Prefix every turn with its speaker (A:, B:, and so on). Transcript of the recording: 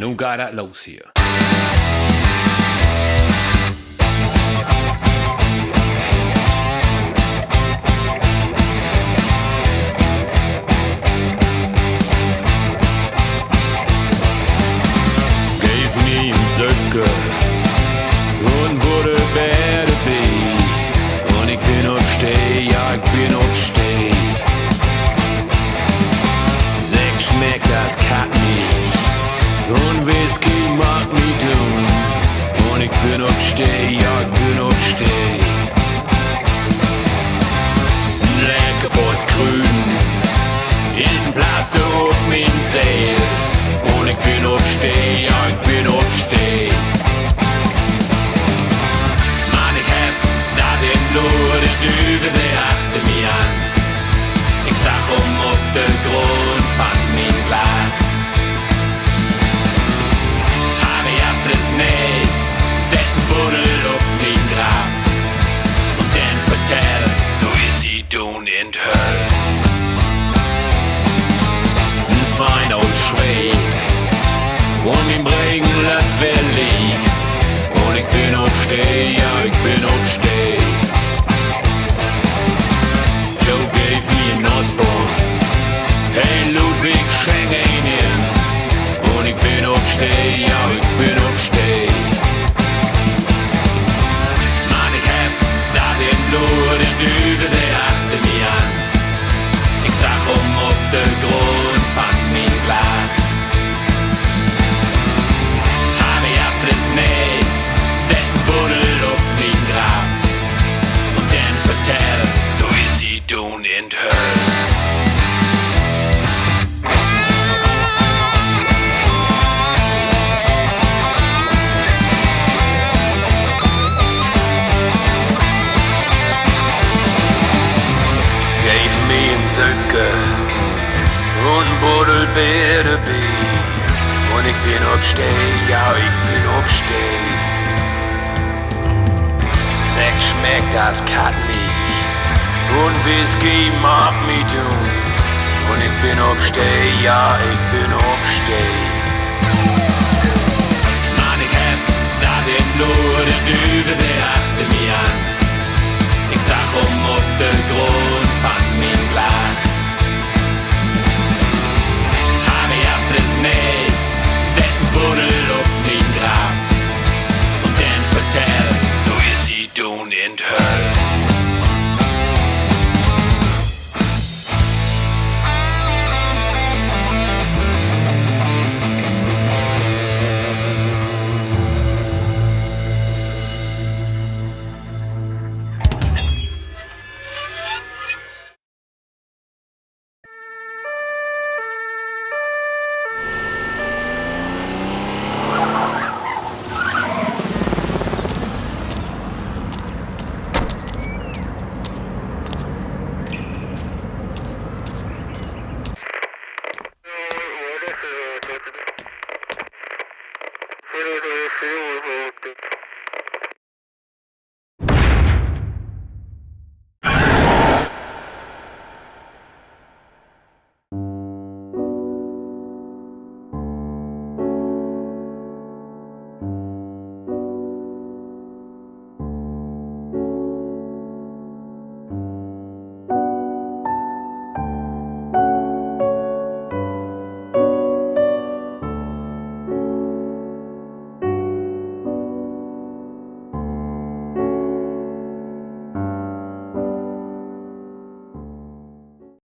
A: Nun geht das los hier. Gave me een Zucker und wurde beide B. Und ich bin auf Steh, ja, ich bin auf Steh. Sechs schmeckt das Kat nicht. Und Whisky mag mich tun. Und ich bin auf Steh, ja, ich bin auf Steh. Lecker vor's Grün ist ein Plaster auf mein Seil. Und ich bin auf Steh, ja, ich bin auf Steh. Mann, ich hab da den Blut, der Dübel, der achte mich an. Ich sag auf den Grund, fand mein Glas. Nee, set een Buddel op mijn graf. Und dann vertell, du is sie doen in d Höll. Ein fein old Schwed, und im Regen lag wer liegt. Und ich bin auf Steh, ja, ich bin auf Steh. Joe gave me an Osborne, hey Ludwig, schenk ihn hin. Und ich bin auf Steh, ja, ich bin auf Steh. Mann, ich hab da den Blut, der Dübel, der achte mich an. Ich sag auf den Grund, fand mein Glas. Hab ich erstes Nee, set ein Buddel auf mein Grab. Und dann vertell, du is sie doen in d Höll. Zucker und Buddel beide B. Und ich bin auf Steh, ja, ich bin auf Steh. Weg schmeckt das Kat nicht und Whisky mag mich tun. Und ich bin auf Steh, ja, ich bin auf Steh. Mann, ich hab da den Blut, der Dübel, der